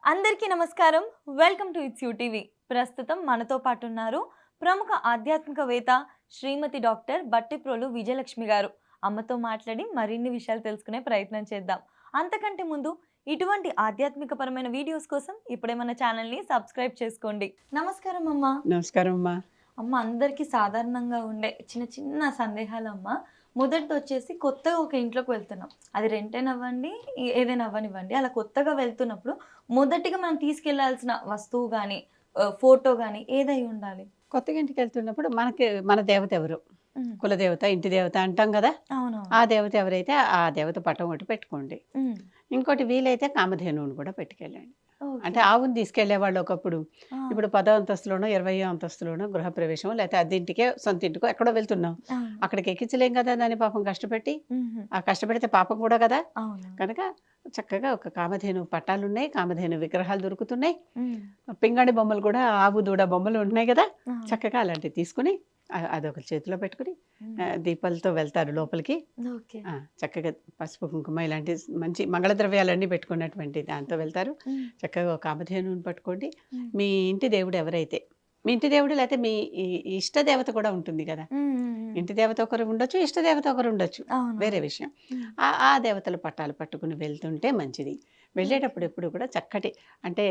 అందరికీ నమస్కారం. Welcome to it's you TV. ప్రస్తుతం మనతో పాటు ఉన్నారు ప్రముఖ ఆధ్యాత్మికవేత్త శ్రీమతి డాక్టర్ బట్టిప్రోలు విజయలక్ష్మి గారు. అమ్మతో మాట్లాడి మరిన్ని విషయాలు తెలుసుకునే ప్రయత్నం చేద్దాం. అంతకంటే ముందు ఇటువంటి ఆధ్యాత్మికపరమైన వీడియోస్ కోసం ఇప్పుడే మన ఛానల్‌ని సబ్స్క్రైబ్ చేసుకోండి. నమస్కారం అమ్మ. నమస్కారం అమ్మా. అమ్మ, అందరికీ సాధారణంగా ఉండే చిన్న చిన్న సందేహాలమ్మ. మొదటిదొచ్చేసి కొత్తగా ఒక ఇంట్లోకి వెళ్తున్నాం. అది రెంటేనవ్వండి, ఏదైనా అవ్వనివ్వండి. అలా కొత్తగా వెళ్తున్నప్పుడు మొదటిగా మనం తీసుకెళ్లాల్సిన వస్తువు గానీ, ఫోటో గానీ ఏదై ఉండాలి? కొత్తగా ఇంటికి వెళ్తున్నప్పుడు మనకి మన దేవత ఎవరు, హ్మ్. కులదేవత, ఇంటి దేవత అంటాం కదా. అవునవును. ఆ దేవత ఎవరైతే ఆ దేవత పటం ఒకటి పెట్టుకోండి. హ్మ్. ఇంకోటి వీలైతే కామధేనువుని కూడా పెట్టుకెళ్ళండి. అంటే ఓకే. ఆవుని తీసుకెళ్లేవాళ్ళు ఒకప్పుడు. ఆ! ఇప్పుడు 10వ అంతస్తులోనో 20వ అంతస్తులోనో గృహప్రవేశం లేకపోతే అద్దెంటికే సొంత ఇంటికో ఎక్కడో వెళ్తున్నాం. అవును. అక్కడికి ఎక్కించలేం కదా దాన్ని, పాపం కష్టపెట్టి. హుహు. ఆ కష్టపెడితే పాపం కూడా కదా. అవును. కనుక చక్కగా ఒక కామధేను పట్టాలున్నాయి, కామధేను విగ్రహాలు దొరుకుతున్నాయి. హ్మ్. పింగాణి బొమ్మలు కూడా, ఆవు దూడ బొమ్మలు ఉంటున్నాయి కదా. ఆ! చక్కగా అలాంటివి తీసుకుని అదొక చేతిలో పెట్టుకుని హ్మ్. దీపాలతో వెళ్తారు లోపలికి. ఓకే. చక్కగా పసుపు కుంకుమ ఇలాంటి మంచి మంగళద్రవ్యాలన్నీ పెట్టుకున్నటువంటి దాంతో వెళ్తారు. హ్మ్. చక్కగా ఒక కామధేనుని పట్టుకోండి. హ్మ్. మీ ఇంటి దేవుడు ఎవరైతే, మీ ఇంటి దేవుడు లేకపోతే మీ ఇష్ట దేవత కూడా ఉంటుంది కదా. హ్మ్. హ్మ్. హ్మ్. ఇంటి దేవత ఒకరు ఉండొచ్చు, ఇష్ట దేవత ఒకరు ఉండొచ్చు, అవునవును. వేరే విషయం. హ్మ్. ఆ దేవతల పట్టాలు పట్టుకుని వెళ్తుంటే మంచిది. వెళ్ళేటప్పుడు ఎప్పుడు కూడా చక్కటి, అంటే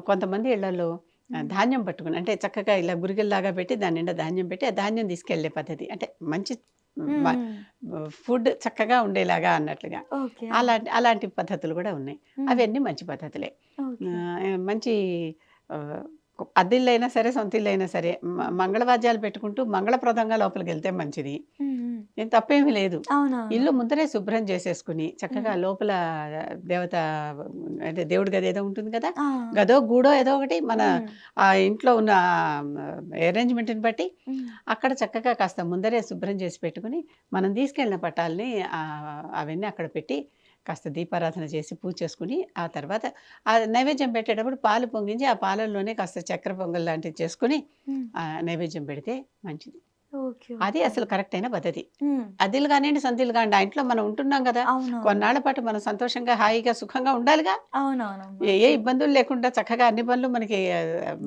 కొంతమంది ఇళ్లలో హ్మ్. ధాన్యం పట్టుకుని, అంటే చక్కగా ఇలా గురిగిల్లాగా పెట్టి దాని నిండా ధాన్యం పెట్టి ఆ ధాన్యం తీసుకెళ్లే పద్ధతి, అంటే మంచి హ్మ్. హ్మ్. ఫుడ్ చక్కగా ఉండేలాగా అన్నట్లుగా. ఓకే. ఆ! అలాంటి పద్ధతులు కూడా ఉన్నాయి. హ్మ్. అవన్నీ మంచి పద్ధతులే. ఓకే. మంచి అద్దిల్లైనా సరే, సొంత ఇల్లైనా సరే, హ్మ్. మంగళవాద్యాలు పెట్టుకుంటూ మంగళప్రదంగా లోపలికెళ్తే మంచిది. హ్మ్. హ్మ్. ఏం తప్పేమీ లేదు. అవునవును. ఇల్లు ముందరే శుభ్రం చేసేసుకుని చక్కగా హ్మ్. లోపల దేవత, అంటే దేవుడి గది ఏదో ఉంటుంది కదా. ఆ! గదో, గూడో ఏదో ఒకటి మన హ్మ్. ఆ ఇంట్లో ఉన్న అరేంజ్‌మెంట్‌ని బట్టి హ్మ్. అక్కడ చక్కగా కాస్త ముందరే శుభ్రం చేసి పెట్టుకుని, మనం తీసుకెళ్ళిన పటాల్ని అవన్నీ అక్కడ పెట్టి కాస్త దీపారాధన చేసి పూజ చేసుకుని, ఆ తర్వాత ఆ నైవేద్యం పెట్టేటప్పుడు పాలు పొంగించి ఆ పాలల్లోనే కాస్త చక్కెర పొంగల్ లాంటివి చేసుకొని హ్మ్. నైవేద్యం పెడితే మంచిది. ఓకే. అది ఓకే. అసలు కరెక్ట్ అయిన పద్ధతి. హ్మ్. అద్దెలు కానియండి, సొంతిల్లు కానియండి, ఆ ఇంట్లో మనం ఉంటున్నాం గదా. అవునవును. కొన్నాళ్ల పాటు మనం సంతోషంగా, హాయిగా, సుఖంగా ఉండాలిగా. అవునవునమ్మా. ఏ ఇబ్బందులు లేకుండా చక్కగా అన్ని పనులు మనకి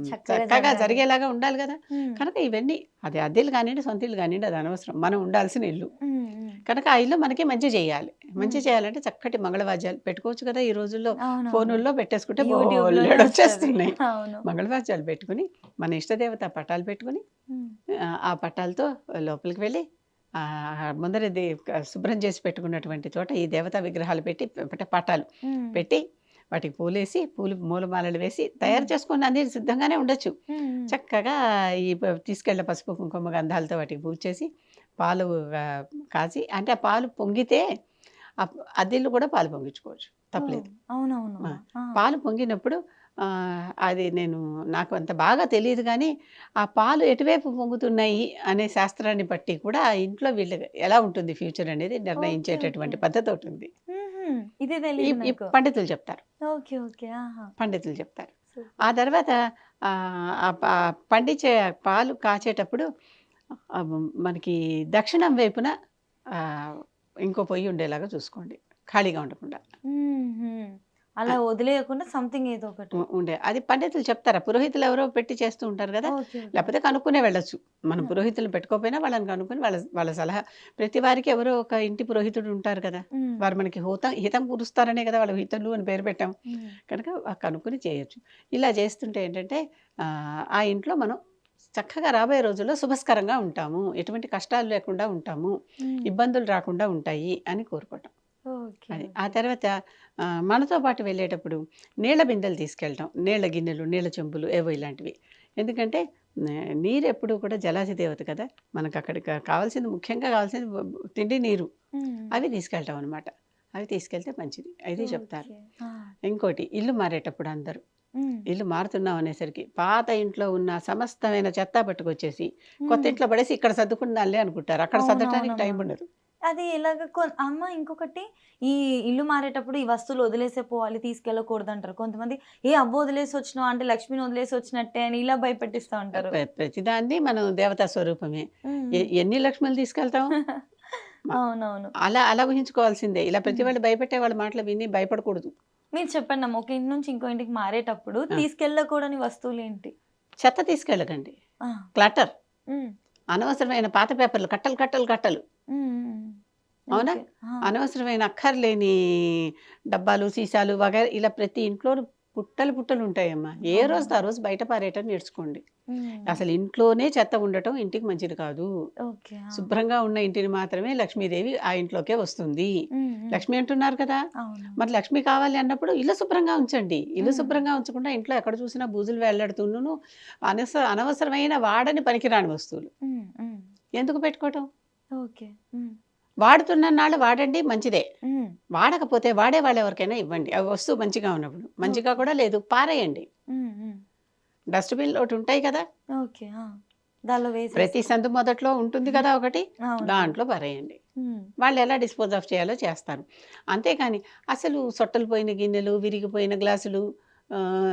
చక్కగా చక్కగా జరగాలి. జరిగేలాగా ఉండాలి గదా. హ్మ్. కనుక ఇవన్నీ, అది అద్దెలు కానియండి, సొంతిల్లు కానియండి, అది అనవసరం. మనం ఉండాల్సిన ఇల్లు. హ్మ్. హ్మ్. కనుక ఆ ఇల్లు మనకి మంచి చేయాలి. మంచి హ్మ్. చేయాలంటే చక్కటి మంగళవాద్యాలు పెట్టుకోవచ్చు కదా. ఈ రోజుల్లో అవునవును. ఫోనుల్లో పెట్టేసుకుంటే యూట్యూబ్‌లోనే వస్తది. బోలెడొచ్చేస్తున్నాయి. అవును. మంగళవాద్యాలు పెట్టుకుని, మన ఇష్టదేవత పటాలు పెట్టుకుని, హ్మ్. ఆ పటాలతో లోపలికి వెళ్ళి ముందర శుభ్రం చేసి పెట్టుకున్నటువంటి చోట ఈ దేవతా విగ్రహాలు పెట్టి, అంటే పటాలు హ్మ్. పెట్టి, వాటికి పూలేసి, పూలమాలలు వేసి హ్మ్. తయారు చేసుకొని అన్నీ సిద్ధంగానే ఉండొచ్చు. హ్మ్. హ్మ్. చక్కగా తీసుకెళ్ళిన పసుపు, కుంకుమ, గంధాలతో వాటికి పూజ చేసి, పాలు కాచి, అంటే ఆ పాలు పొంగితే అద్దిల్లు కూడా పాలు పొంగించుకోవచ్చు. ఓహ్! తప్పులేదు. ఆ! అవునవునమ్మా. ఆ! పాలు పొంగినప్పుడు అది నాకు అంత బాగా తెలీదు గానీ, ఆ పాలు ఎటువైపు పొంగుతున్నాయి అనే శాస్త్రాన్ని బట్టి కూడా ఆ ఇంట్లో వీళ్ళకి ఎలా ఉంటుంది ఫ్యూచర్ అనేది ఓకే. ఓకే. నిర్ణయించేటటువంటి పద్ధతోటుంది. హుహు. ఇది ఈ తెలీదు ఈ నాకు. పండితులు చెప్తారు. ఓకే. ఓకే. ఆహా! పండితులు చెప్తారు. ఆ సూపర్. తర్వాత ఆ పండించే పాలు కాచేటప్పుడు మనకి దక్షిణం వైపున ఆహ్, ఇంకో పొయ్యి ఉండేలాగా చూసుకోండి. ఖాళీగా ఉండకుండా. హుహు. ఆ! అలా వదిలేయకుండా సంథింగ్ ఏదో ఒకటి. అది పండితులు చెప్తారు. పురోహితులు ఎవరో పెట్టి చేస్తూ ఉంటారు గదా. ఓకే. ఓకే. లేకపోతే కనుక్కునే వెళ్ళొచ్చు. మనం హ్మ్. పురోహితులను పెట్టుకోకపోయినా వాళ్ళని కనుక్కొని వాళ్ళ వాళ్ళ సలహా, ప్రతి వారికి ఎవరో ఒక ఇంటి పురోహితుడు ఉంటారు కదా. హ్మ్. వారు మనకి హితం కూరుస్తారనే కదా వాళ్ళకి హితులు అని పేరు పెట్టాం. హ్మ్. కనుక కనుక్కొని చేయొచ్చు. ఇలా చేస్తుంటే ఏంటంటే ఆ ఇంట్లో మనం చక్కగా రాబోయే రోజుల్లో శుభస్కరంగా ఉంటాము. ఎటువంటి కష్టాలు లేకుండా ఉంటాము. హ్మ్. ఇబ్బందులు రాకుండా ఉంటాయి అని కోరుకోవటం. ఓకే. అది. ఆ ఓకే. తర్వాత మనతో పాటు వెళ్ళేటప్పుడు నీళ్ళ బిందెలు తీసుకెళ్ళటం. నీళ్ళ గిన్నెలు, నీళ్ళ చెంబులు ఏవో ఇలాంటివి. ఎందుకంటే నీరెప్పుడు కూడా జలాది దేవత కదా. మనకక్కడికి కావాల్సింది, ముఖ్యంగా కావాల్సింది తిండి, నీరు. హ్మ్. అవి తీసుకెళ్ళటం అనమాట. అవి తీసుకెళ్తే మంచిది. అది చెప్తారు. ఓకే. ఆ! ఇంకోటి, ఇల్లు మారేటప్పుడు అందరూ, హ్మ్. ఇల్లు మారుతున్నాం అనేసరికి పాత ఇంట్లో ఉన్న సమస్తమైన చెత్త పట్టుకొచ్చేసి కొత్త హ్మ్. ఇంట్లో పడేసి ఇక్కడ సర్దుకుందాంలే అనుకుంటారు. అక్కడ సర్దటానికి అవునవునమ్మా. టైం ఉండదు. అది ఎలాగ అమ్మ, ఇంకొకటి, ఈ ఇల్లు మారేటప్పుడు ఈ వస్తువులు వదిలేసే పోవాలి, తీసుకెళ్ళకూడదంటారు. కొంతమంది అవ్వ వదిలేసొచ్చినావు అంటే లక్ష్మిని వదిలేసొచ్చినట్టే అని ఇలా భయపెట్టిస్తా ఉంటారు. ప్రతిదాన్ని మనం దేవతా స్వరూపమే. హ్మ్. హ్మ్. ఎన్ని లక్ష్ములు తీసుకెళ్తాం? మ అవునవును. అలా ఊహించుకోవాల్సిందే. ఇలా ప్రతి హ్మ్. వాళ్ళు భయపెట్టే వాళ్ళ మాటలు విని భయపడకూడదు. మీరు చెప్పండి అమ్మ, ఒక ఇంటి నుంచి ఇంకో ఇంటికి మారేటప్పుడు ఆ. తీసుకెళ్ళకూడని వస్తువులు ఏంటి? చెత్త తీసుకెళ్ళకండి. ఆ. క్లటర్, ఉమ్, అనవసరమైన పాత పేపర్లు కట్టలు కట్టలు కట్టలు, ఉమ్, ఉమ్. అవునా? ఓకే. ఆ. అనవసరమైన అక్కర్లేని డబ్బాలు సీసాలు వగైరా ఇలా ప్రతి ఇంట్లో పుట్టలు పుట్టలు ఉంటాయమ్మా. ఏ రోజు ఆ అవునవును. రోజు బయట పారేయటం నేర్చుకోండి. ఉమ్, అసలు ఇంట్లోనే చెత్త ఉండటం ఇంటికి మంచిది కాదు. ఓకే. ఆ. శుభ్రంగా ఉన్న ఇంటిని మాత్రమే లక్ష్మీదేవి ఆ ఇంట్లోకే వస్తుంది. ఉమ్, ఉమ్. లక్ష్మి అంటున్నారు కదా, అవును. మరి లక్ష్మి కావాలి అన్నప్పుడు ఇల్లు శుభ్రంగా ఉంచండి. ఇల్లు ఉమ్, శుభ్రంగా ఉంచకుండా ఇంట్లో ఎక్కడ చూసినా బూజులు వేలాడుతున్నను అనవసరమైన వాడని పనికిరాని వస్తువులు ఉమ్, ఉమ్. ఎందుకు పెట్టుకోవటం? ఓకే. ఉమ్, వాడుతున్న నాళ్ళు వాడండి, మంచిదే. ఉమ్. వాడకపోతే వాడే వాళ్ళు ఎవరికైనా ఇవ్వండి. ఆ వస్తువు మంచిగా ఉన్నప్పుడు. మంచిగా ఓకే. కూడా లేదు, పారేయండి. ఉమ్, ఉమ్. డస్ట్‌బిన్‌లు ఒకటి ఉంటాయి కదా, ఓకే. ఆ. దానిలో ప్రతి వేసేస్తాం. సందు మొదట్లో ఉంటుంది కదా ఒకటి, అవును. దాంట్లో పారేయండి. ఉమ్, వాళ్ళు ఎలా డిస్పోజ్ ఆఫ్ చేయాలో చేస్తారు. అంతేకాని అసలు సొట్టలు పోయిన గిన్నెలు, విరిగిపోయిన గ్లాసులు,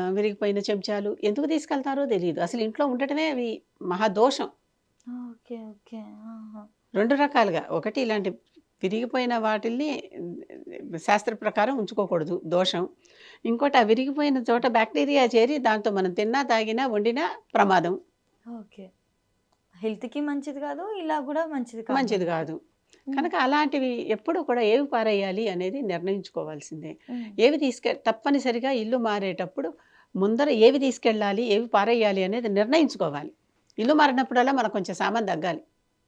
విరిగిపోయిన చెంచాలు ఎందుకు తీసుకెళ్తారో తెలీదు. అసలు ఇంట్లో ఉండటమే అవి మహాదోషం. ఓకే. ఓకే. ఆహా. 2 రకాలుగా. ఒకటి ఇలాంటి విరిగిపోయిన వాటిల్ని శాస్త్ర ప్రకారం ఉంచుకోకూడదు, దోషం. ఇంకోటి ఆ విరిగిపోయిన చోట బ్యాక్టీరియా చేరి దాంతో మనం తిన్నా, తాగినా, వండినా ప్రమాదం. ఓకే. హెల్త్‌కి మంచిది కాదు. ఇలా కూడా మంచిది కాదు మంచిది మనకి. కాదు. హ్మ్. కనుక అలాంటివి ఎప్పుడూ కూడా ఏవి పారేయాలి అనేది నిర్ణయించుకోవాల్సిందే. హ్మ్. ఏవి తప్పనిసరిగా ఇల్లు మారేటప్పుడు ముందర ఏవి తీసుకెళ్ళాలి, ఏవి పారేయాలి అనేది నిర్ణయించుకోవాలి. ఇల్లు మారినప్పుడల్లా మనకు కొంచెం సామాను తగ్గాలి.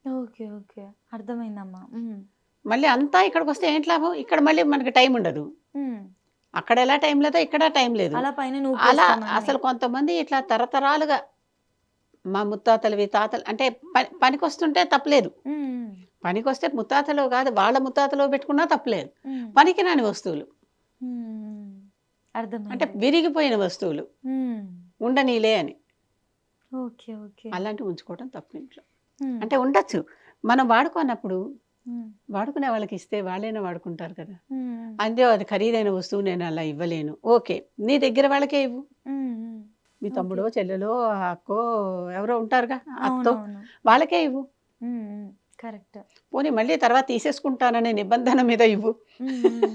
ఓకే. ఓకే. అర్థమైందమ్మా. హ్మ్. మళ్ళీ అంతా ఇక్కడికొస్తే ఏంటి లాభం? ఇక్కడ మళ్ళీ మనకి టైం ఉండదు. హ్మ్. అక్కడ ఎలా టైం లేదో ఇక్కడ టైం లేదు. అలా పైన అలా నూకేస్తాం అన్నీ. అసలు కొంతమంది ఇట్లా తరతరాలుగా మా ముత్తాతలవి, తాతలు అంటే పనికొస్తుంటే తప్పులేదు. హ్మ్. హ్మ్. పనికొస్తే ముత్తాతలో కాదు, వాళ్ళ ముత్తాతలో పెట్టుకున్నా తప్పులేదు. హ్మ్. పనికిరాని వస్తువులు హ్మ్. అంటే అర్థమైంది. విరిగిపోయిన వస్తువులు హ్మ్. ఉండనీలే అని ఓకే. ఓకే. అలాంటివి ఉంచుకోవడం తప్పు ఇంట్లో. హ్మ్. అంటే ఉండొచ్చు. మనం వాడుకోనప్పుడు హ్మ్. వాడుకునే వాళ్ళకి ఇస్తే వాళ్ళైనా వాడుకుంటారు కదా. హ్మ్. అంతే, అది ఖరీదైన వస్తువు నేను అలా ఇవ్వలేను. ఓకే, నీ దగ్గర వాళ్ళకే ఇవ్వు. హ్మ్. హ్మ్. మీ ఓకే. తమ్ముడో, చెల్లెలో, అక్కో ఎవరో ఉంటారుగా, అత్తో, అవునవును. వాళ్ళకే ఇవ్వు. హ్మ్. హ్మ్. కరెక్ట్. పోనీ మళ్ళీ తర్వాత తీసేసుకుంటాననే నిబంధన మీద ఇవ్వు. హ్మ్.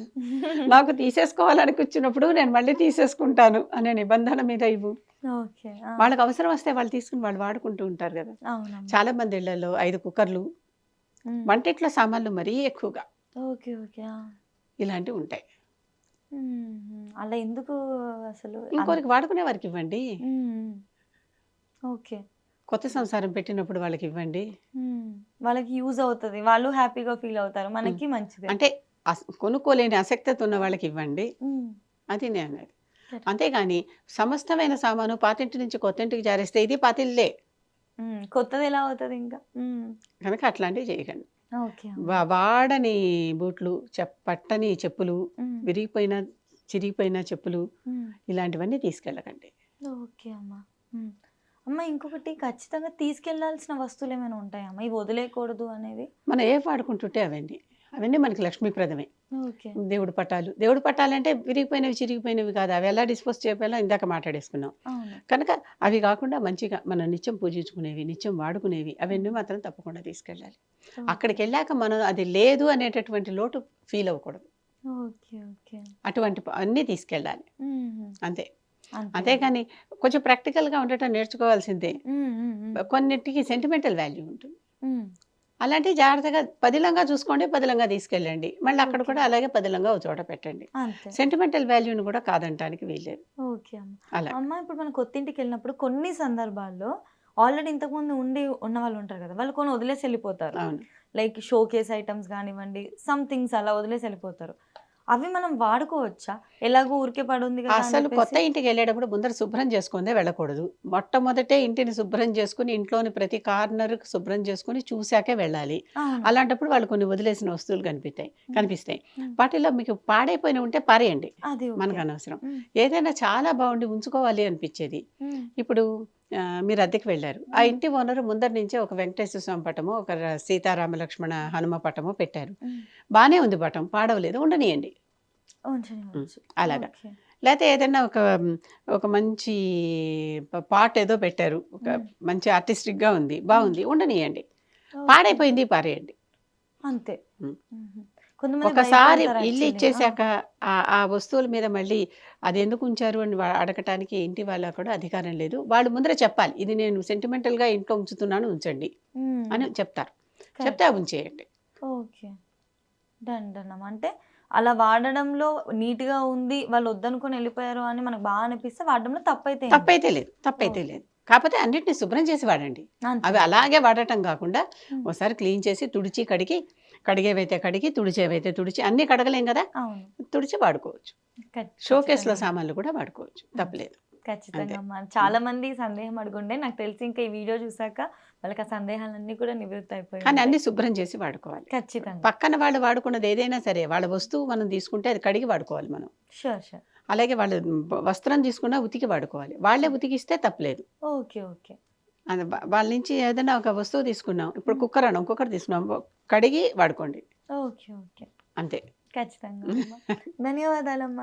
నాకు తీసేసుకోవాలని కూర్చున్నప్పుడు నేను మళ్ళీ తీసేసుకుంటాను అనే నిబంధన మీద ఇవ్వు. ఓకే. ఆ. వాళ్ళకి అవసరం వస్తే వాళ్ళు తీసుకుని వాళ్ళు వాడుకుంటూ ఉంటారు కదా. అవునమ్మా. చాలా మంది ఇళ్లలో 5 కుక్కర్లు, హ్మ్. వంటింట్లో సామాన్లు మరీ ఎక్కువగా ఓకే. ఓకే. ఆ. ఇలాంటివి ఉంటాయి. హుహు. అలా ఎందుకు అసలు ఇంకోరికి వాడుకునే వారికి ఇవ్వండి. హ్మ్. ఓకే. కొత్త సంసారం పెట్టినప్పుడు వాళ్ళకి ఇవ్వండి. హ్మ్. వాళ్ళకి యూజ్ అవుతది. వాళ్ళు హ్యాపీగా ఫీల్ అవుతారు. ఉమ్. మనకి మంచిదే. అంటే కొనుక్కోలేని అసక్తత ఉన్న వాళ్ళకి ఇవ్వండి. హ్మ్. అది నేను అనేది. కరెక్ట్. అంతేగాని సమస్తమైన సామాను పాతింటి నుంచి కొత్తింటికి జారేస్తే ఇది పాతిల్లే. హ్మ్. కొత్తది ఎలా అవుతది ఇంకా? హ్మ్. కనుక అట్లాంటివి చేయకండి. ఓకే అమ్మ. వాడని బూట్లు, పట్టని చెప్పులు, హ్మ్. విరిగిపోయిన, చిరిగిపోయిన చెప్పులు, హ్మ్. ఇలాంటివన్నీ తీసుకెళ్ళకండి. ఓకే అమ్మ. హ్మ్. అమ్మ ఇంకొకటి ఖచ్చితంగా తీసుకెళ్లాల్సిన వస్తువులేమైనా ఉంటాయా అమ్మ? ఇవి వదిలేయకూడదు అనేవి? మనం ఏ వాడుకుంటుంటే అవన్నీ మనకి లక్ష్మీప్రదమే. ఓకే. దేవుడి పటాలంటే విరిగిపోయినవి, చిరిగిపోయినవి కాదు. అవి ఎలా డిస్పోజ్ చేయాలో ఇందాక మాట్లాడేసుకున్నాం. అవును. కనుక అవి కాకుండా మంచిగా మనం నిత్యం పూజించుకునేవి, నిత్యం వాడుకునేవి, అవన్నీ హ్మ్. మాత్రం తప్పకుండా తీసుకెళ్ళాలి. ఓకే. అక్కడికెళ్ళాక మనం అది లేదు అనేటటువంటి లోటు ఫీల్ అవ్వకూడదు. ఓకే. ఓకే. అటువంటి అన్నీ తీసుకెళ్ళాలి. హుహు. అంతే. అంతే అమ్మ. అంతేగాని కొంచెం ప్రాక్టికల్‌గా ఉండటం నేర్చుకోవాల్సిందే. హ్మ్. హ్మ్. హ్మ్. కొన్నిటికి సెంటిమెంటల్ వాల్యూ ఉంటుంది. హ్మ్. అలాంటివి జాగ్రత్తగా పదిలంగా చూసుకోండి, పదిలంగా తీసుకెళ్ళండి. మళ్ళీ అక్కడ ఓకే. కూడా అలాగే పదిలంగా ఒక చోట పెట్టండి. అంతే. సెంటిమెంటల్ వాల్యూని కూడా కాదనటానికి వీల్లేదు. ఓకే అమ్మ. అలా. అమ్మ ఇప్పుడు మనం కొత్తింటికెళ్ళినప్పుడు కొన్ని సందర్భాల్లో ఆల్రెడీ ఇంతకుముందు ఉన్నవాళ్ళు ఉంటారు కదా! వాళ్ళు కొన్ని వదిలేసి ఎళ్ళిపోతారు. అవును. లైక్ షోకేస్ ఐటెమ్స్ గానివ్వండి, సమ్ థింగ్స్ అలా వదిలేసి ఎళ్ళిపోతారు. అవి మనం వాడుకోవచ్చా? ఎలాగో ఊరికే పడుంది కదా అని అసలు కొత్త చెప్పేసి? ఇంటికెళ్ళేటప్పుడు ముందర శుభ్రం చేసుకుందే వెళ్ళకూడదు. మొట్టమొదటే ఇంటిని శుభ్రం చేసుకొని, ఇంట్లోని ప్రతి కార్నర్ శుభ్రం చేసుకొని చూసాకే వెళ్ళాలి. అవును. అలాంటప్పుడు వాళ్ళు కొన్ని వదిలేసిన వస్తువులు హ్మ్. కనిపిస్తాయి. హ్మ్. వాటిలో మీకు పాడైపోయినవి ఉంటే పారేయండి. అది ఓకే. మనకనవసరం. హ్మ్. ఏదైనా చాలా బాగుండి ఉంచుకోవాలి అనిపిచ్చేది. హ్మ్. ఇప్పుడు మీరు అద్దెకి వెళ్లారు. ఆ హ్మ్. ఇంటి ఓనరు ముందర నుంచే ఒక వెంకటేశ్వర స్వామి పటమో, ఒక సీతారామ లక్ష్మణ హనుమ పటమో పెట్టారు. హ్మ్. బానే ఉంది పటం, పాడవలేదు, ఉండనీయండి. ఉంచనివ్వచ్చు. అలాగా. ఓకే. లేతే ఏదన్నా ఒక మంచి పాట్ ఏదో పెట్టారు. ఒక హ్మ్. మంచి ఆర్టిస్టిక్‌గా ఉంది, హ్మ్. బావుంది, ఉండనీయండి. ఓకే. పాడైపోయింది పారేయండి. అంతే. హ్మ్. హుహు. కొంతమంది ఒకసారి భయపడతారు ఇల్లు యాక్చువల్లీ. ఇచ్చేసాక ఆ వస్తువుల మీద మళ్ళీ అది ఎందుకు ఉంచారు అని అడగటానికి ఇంటి వాళ్ళ కూడా అధికారం లేదు. వాళ్ళు ముందర చెప్పాలి. ఇది నేను సెంటిమెంటల్‌గా ఇంట్లో ఉంచుతున్నాను ఉంచండి అని చెప్తారు. చెప్తే కరెక్ట్. అవి ఉంచేయండి. ఓకే. డన్ డన్ అమ్మ. అంటే అలా వాడడంలో నీట్‌గా ఉంది. వాళ్ళు వద్దనుకొని ఎళ్ళిపోయారు అని మనకు బాగా అనిపిస్తే వాడడంలో తప్పైతే ఏం లేదు. తప్పైతే లేదు. తప్పైతే ఓకే. లేదు. కాపోతే అన్నిటిని శుభ్రం చేసి వాడండి. అంతే. అవి అంతే. అలాగే వాడటం కాకుండా హ్మ్. ఓసారి క్లీన్ చేసి తుడిచి, కడిగి కడిగేవైతే కడిగి, తుడిచేవైతే తుడిచి అన్నీ కడగలేం గదా! అవును. తుడిచి వాడుకోవచ్చు. షోకేస్‌లో ఖచ్చితంగా అమ్మ. సామాన్లు కూడా వాడుకోవచ్చు. హ్మ్. తప్పులేదు. ఖచ్చితంగా అంతే. అమ్మ. హ్మ్. చాలా మంది సందేహం అడుగుండే. నాకు తెలిసి ఇంకా ఈ వీడియో చూసాక వాళ్ళకి ఆ సందేహాలన్నీ కూడా నివృత్తి అయిపోయి కానీ ఉంటాయి. అన్నీ శుభ్రం చేసి వాడుకోవాలి. ఖచ్చితంగా. పక్కన వాళ్ళు వాడుకున్నది ఏదైనా సరే, వాళ్ళ వస్తువు మనం తీసుకుంటే అది కడిగి వాడుకోవాలి మనం. షూర్. షూర్. అలాగే వాళ్ళు వస్త్రం తీసుకున్నా ఉతికి వాడుకోవాలి. వాళ్ళే హ్మ్. ఉతికిస్తే తప్పులేదు. ఓకే. ఓకే. అది వాళ్ళ నుంచి ఏదైనా ఒక వస్తువు తీసుకున్నాం. ఇప్పుడు హ్మ్. కుక్కర్ తీసుకున్నాం. కడిగి వాడుకోండి. ఓకే. ఓకే. అంతే. ఖచ్చితంగా అమ్మ. ధన్యవాదాలమ్మ.